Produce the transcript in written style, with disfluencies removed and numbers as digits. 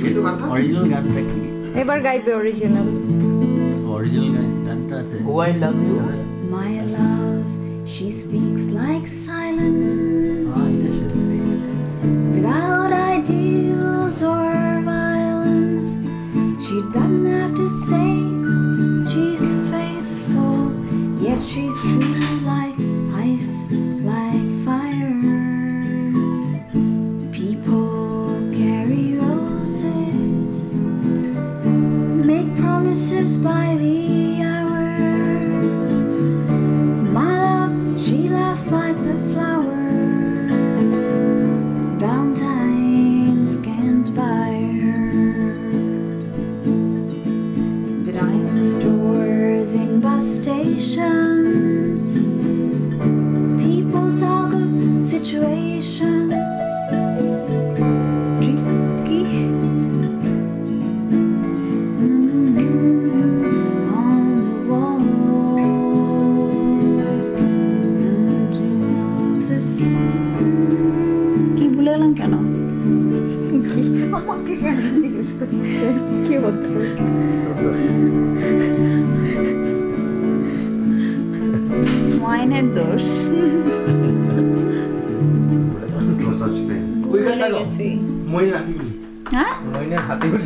Original গানটা কি? এবার গাইবে অরিজিনাল গানটা আছে। Oh, I love you. My love, she speaks like silence, without ideals or violence. She doesn't have to say she's faithful, yet she's true like ice, like fire. People carry roses, make promises by the hours. My love, she laughs like the flowers. Valentines can't buy her. Dime stores in bus stations, people talk of situations. Tricky. On the walls. Of the কি ভুলে গেলাম কেন? আমাকে কেন জিজ্ঞেস করছে কি হতো? ওয়াইনের দোষ। No such thing. ওই গানটা ভুলে গাও। গেছি। মইনের হাতিগুলি। হ্যাঁ মইনের হাতিগুলি।